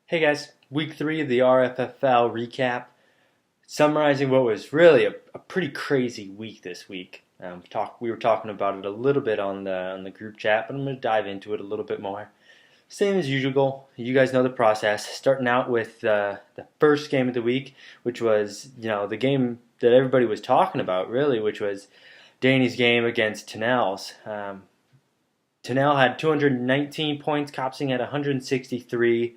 Hey guys, week 3 of the RFFL recap, summarizing what was really a pretty crazy week this week. We were talking about it a little bit on the group chat, but I'm going to dive into it a little bit more. Same as usual, you guys know the process. Starting out with the first game of the week, which was the game that everybody was talking about, really, which was Danny's game against Tennell's. Tennell had 219 points, Copsing had 163.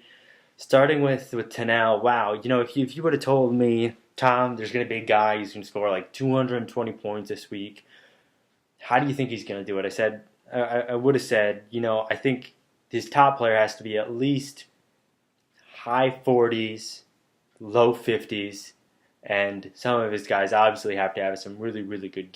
Starting with Tennell, wow, if you would have told me, Tom, there's going to be a guy who's going to score like 220 points this week, how do you think he's going to do it? I would have said, I think his top player has to be at least high 40s, low 50s, and some of his guys obviously have to have some really, really good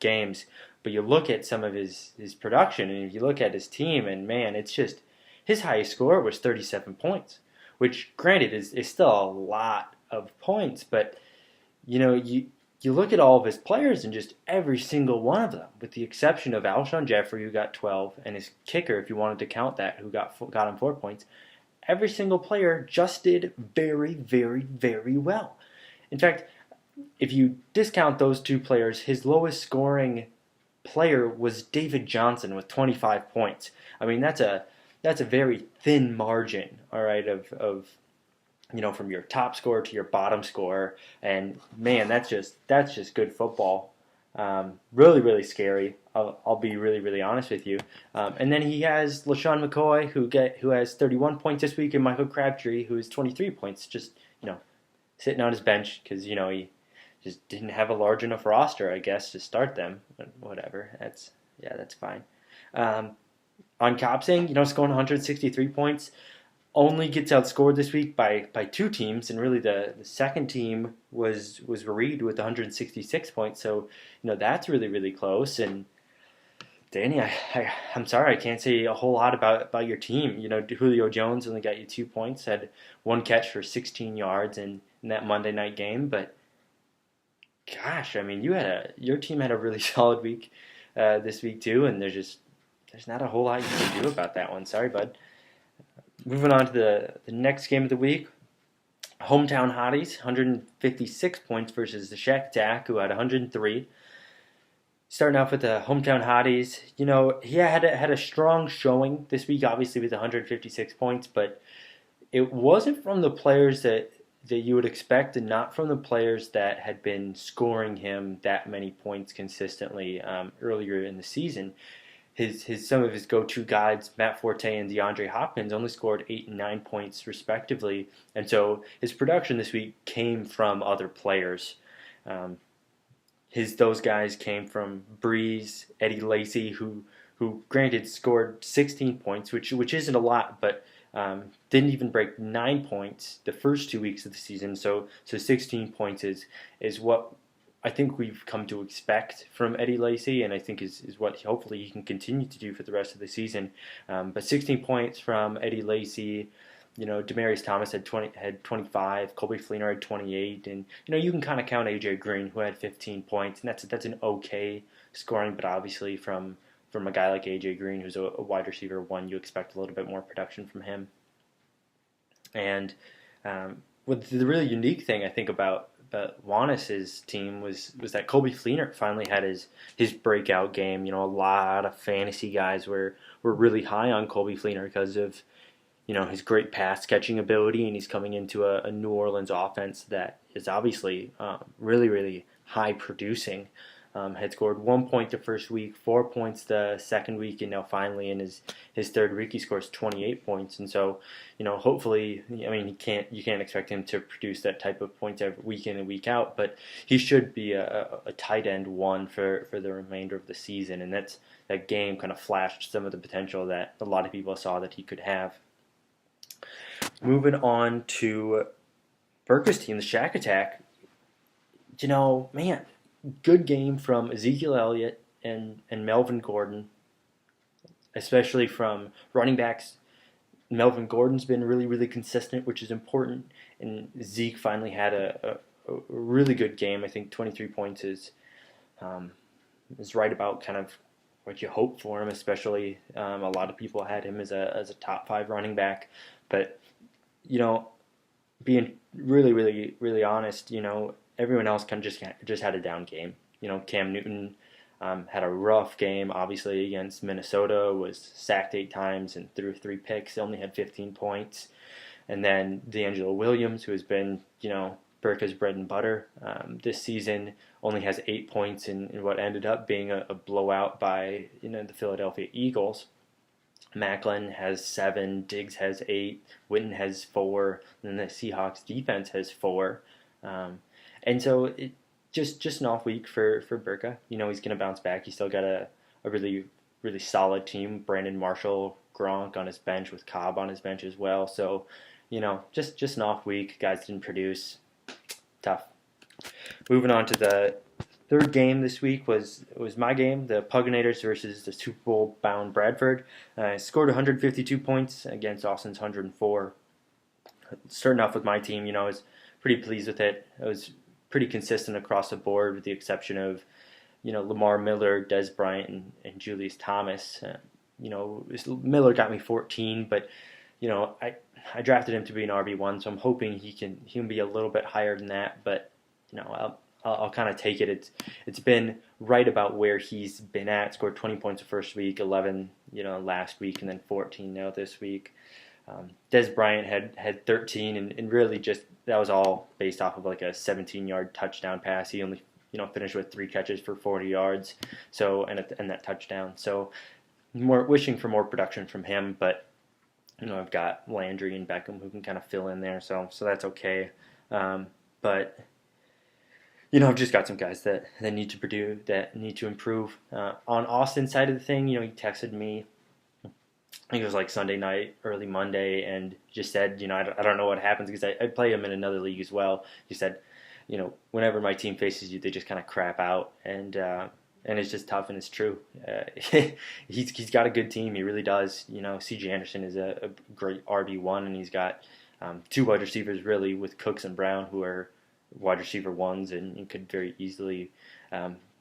games. But you look at some of his production, and if you look at his team, and man, it's just his highest score was 37 points. Which, granted, is still a lot of points, but you look at all of his players and just every single one of them, with the exception of Alshon Jeffrey, who got 12, and his kicker, if you wanted to count that, who got him 4 points. Every single player just did very, very, very well. In fact, if you discount those two players, his lowest scoring player was David Johnson with 25 points. I mean, that's a very thin margin, all right, of from your top scorer to your bottom scorer, and man, that's just good football. Really, really scary. I'll be really, really honest with you. And then he has LaShawn McCoy, who has 31 points this week, and Michael Crabtree, who has 23 points, just sitting on his bench because he just didn't have a large enough roster, I guess, to start them. But whatever, that's fine. On Copsing, scoring 163 points, only gets outscored this week by two teams, and really the second team was Reed with 166 points. So that's really, really close. And Danny, I'm sorry, I can't say a whole lot about your team. Julio Jones only got you 2 points, had one catch for 16 yards in that Monday night game. But gosh, I mean, your team had a really solid week this week too, and there's not a whole lot you can do about that one. Sorry, bud. Moving on to the next game of the week. Hometown Hotties, 156 points versus the Shack Attack, who had 103. Starting off with the Hometown Hotties, he had a strong showing this week, obviously with 156 points, but it wasn't from the players that you would expect, and not from the players that had been scoring him that many points consistently earlier in the season. Some of his go-to guys, Matt Forte and DeAndre Hopkins, only scored 8 and 9 points respectively, and so his production this week came from other players. Those guys came from Breeze, Eddie Lacy, who granted scored 16 points, which isn't a lot, but didn't even break 9 points the first 2 weeks of the season. So 16 points is what I think we've come to expect from Eddie Lacy, and I think is what hopefully he can continue to do for the rest of the season. But 16 points from Eddie Lacy. Demaryius Thomas had 25, Colby Fleener had 28, and you can kind of count AJ Green, who had 15 points, and that's an okay scoring, but obviously from a guy like AJ Green, who's a wide receiver one, you expect a little bit more production from him. And what the really unique thing I think about Juanis' team was that Colby Fleener finally had his breakout game. A lot of fantasy guys were really high on Colby Fleener because of his great pass catching ability, and he's coming into a New Orleans offense that is obviously really, really high producing. Had scored 1 point the first week, 4 points the second week, and now finally in his third week he scores 28 points. And so, hopefully, you can't expect him to produce that type of points every week in and week out, but he should be a tight end one for the remainder of the season, and that game kind of flashed some of the potential that a lot of people saw that he could have. Moving on to Burke's team, the Shack Attack. Man, good game from Ezekiel Elliott and Melvin Gordon, especially from running backs. Melvin Gordon's been really, really consistent, which is important, and Zeke finally had a really good game. I think 23 points is right about kind of what you hope for him, especially a lot of people had him as a top 5 running back, but you know, being really, really, really honest, everyone else kind of just had a down game. Cam Newton had a rough game, obviously, against Minnesota, was sacked 8 times and threw 3 picks, only had 15 points. And then D'Angelo Williams, who has been, Burka's bread and butter this season, only has 8 points in what ended up being a blowout by, the Philadelphia Eagles. Macklin has 7, Diggs has 8, Witten has 4, and then the Seahawks defense has 4. And so it just an off week for Burka. He's going to bounce back. He's still got a really, really solid team. Brandon Marshall, Gronk on his bench with Cobb on his bench as well. So, just an off week. Guys didn't produce. Tough. Moving on to the third game this week was my game, the Pugnators versus the Super Bowl bound Bradford. I scored 152 points against Austin's 104. Starting off with my team, I was pretty pleased with it. I was pretty consistent across the board, with the exception of Lamar Miller, Des Bryant, and Julius Thomas. Miller got me 14, but I drafted him to be an RB1, so I'm hoping he can be a little bit higher than that. But I'll kind of take it. It's been right about where he's been at. Scored 20 points the first week, 11 last week, and then 14 now this week. Des Bryant had 13, and really just that was all based off of like a 17-yard touchdown pass. He only finished with 3 catches for 40 yards, so and that touchdown. So wishing for more production from him, but I've got Landry and Beckham who can kind of fill in there, so that's okay. But I've just got some guys that need to produce, that need to improve. On Austin's side of the thing, he texted me, I think it was like Sunday night, early Monday, and just said, I don't know what happens, because I play him in another league as well. He said, whenever my team faces you, they just kind of crap out, and it's just tough, and it's true. He's got a good team, he really does. C.J. Anderson is a great RB1, and he's got 2 wide receivers really with Cooks and Brown, who are wide receiver 1s, and could very easily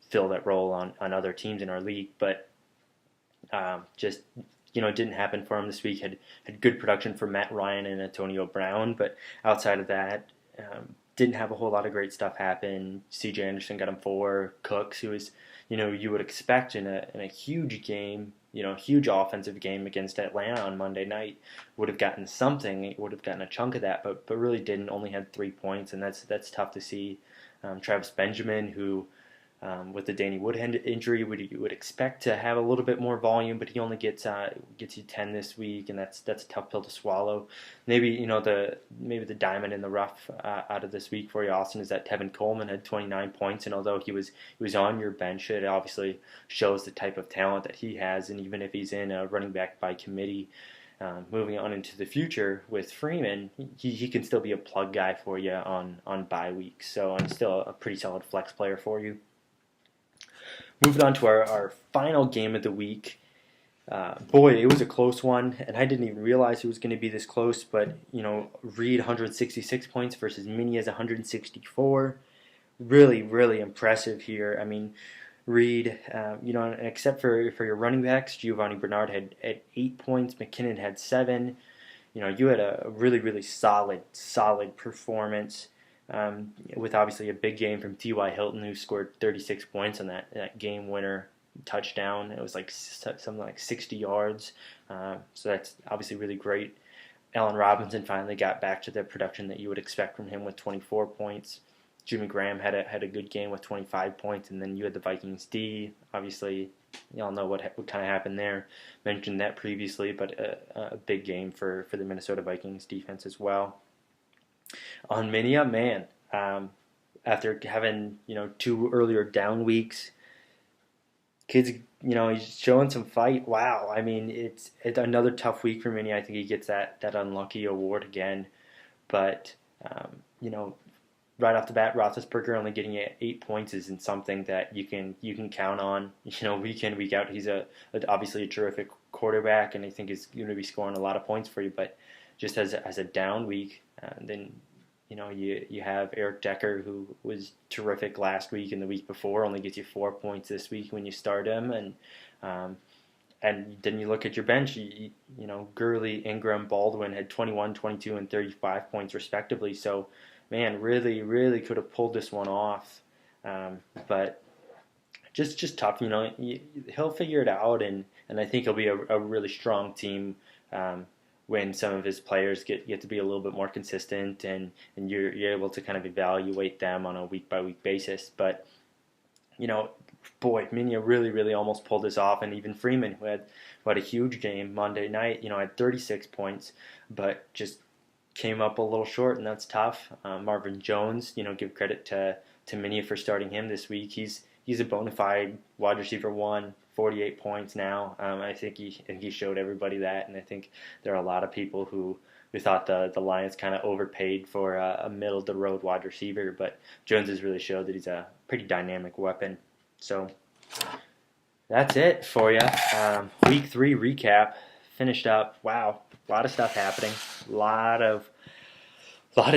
fill that role on other teams in our league. But just it didn't happen for him this week. Had good production for Matt Ryan and Antonio Brown, but outside of that, didn't have a whole lot of great stuff happen. C.J. Anderson got him 4. Cooks, who is you would expect in a huge game, huge offensive game against Atlanta on Monday night, would have gotten something, would have gotten a chunk of that, but really didn't. Only had 3 points, and that's tough to see. Travis Benjamin, who with the Danny Woodhead injury, you would expect to have a little bit more volume, but he only gets you 10 this week, and that's a tough pill to swallow. Maybe the diamond in the rough out of this week for you, Austin, is that Tevin Coleman had 29 points, and although he was on your bench, it obviously shows the type of talent that he has, and even if he's in a running back by committee, moving on into the future with Freeman, he can still be a plug guy for you on bye weeks. So I'm still a pretty solid flex player for you. Moving on to our final game of the week. Boy, it was a close one, and I didn't even realize it was going to be this close. But Reed 166 points versus Minia's 164. Really, really impressive here. I mean, Reed, except for your running backs, Giovanni Bernard had 8 points. McKinnon had 7. You had a really, really solid performance. With obviously a big game from T.Y. Hilton, who scored 36 points on that game winner touchdown. It was like something like 60 yards. So that's obviously really great. Allen Robinson finally got back to the production that you would expect from him with 24 points. Jimmy Graham had a good game with 25 points, and then you had the Vikings D. Obviously, y'all know what kind of happened there. Mentioned that previously, but a big game for the Minnesota Vikings defense as well. On Minia, man, after having 2 earlier down weeks, kids, he's showing some fight. Wow, I mean, it's another tough week for Minia. I think he gets that unlucky award again, but right off the bat, Roethlisberger only getting 8 points isn't something that you can count on. Week in, week out, he's obviously a terrific quarterback, and I think he's going to be scoring a lot of points for you. But just as a down week, then you have Eric Decker, who was terrific last week and the week before, only gets you 4 points this week when you start him, and And then you look at your bench, Gurley, Ingram, Baldwin had 21, 22, and 35 points respectively. So, man, really, really could have pulled this one off. But just tough, he'll figure it out, and I think he'll be a really strong team when some of his players get to be a little bit more consistent, and you're able to kind of evaluate them on a week-by-week basis. But, boy, Minya really, really almost pulled this off, and even Freeman, who had a huge game Monday night, had 36 points, but just came up a little short, and that's tough. Marvin Jones, give credit to Minya for starting him this week. He's a bona fide wide receiver 1, 48 points now. I think he showed everybody that, and I think there are a lot of people who thought the Lions kind of overpaid for a middle-of-the-road wide receiver, but Jones has really showed that he's a pretty dynamic weapon. So that's it for you. Week 3 recap finished up. Wow, a lot of stuff happening. A lot of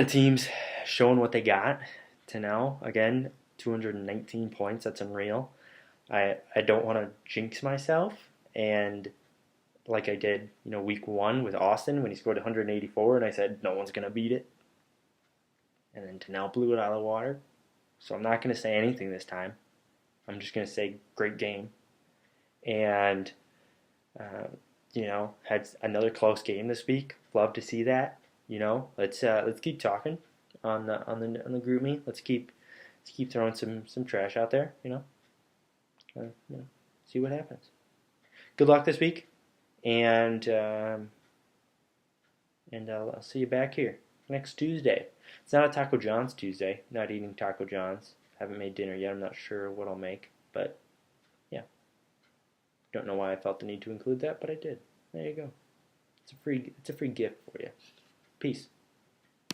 teams showing what they got to now. Again, 219 points. That's unreal. I don't want to jinx myself, and like I did, week 1 with Austin when he scored 184, and I said no one's gonna beat it, and then Tanel blew it out of the water. So I'm not gonna say anything this time. I'm just gonna say great game, and had another close game this week. Love to see that. Let's keep talking on the group me. Let's keep throwing some trash out there. See what happens. Good luck this week, and I'll see you back here next Tuesday. It's not a Taco John's Tuesday. Not eating Taco John's. Haven't made dinner yet. I'm not sure what I'll make, but yeah. Don't know why I felt the need to include that, but I did. There you go. It's a free gift for you. Peace.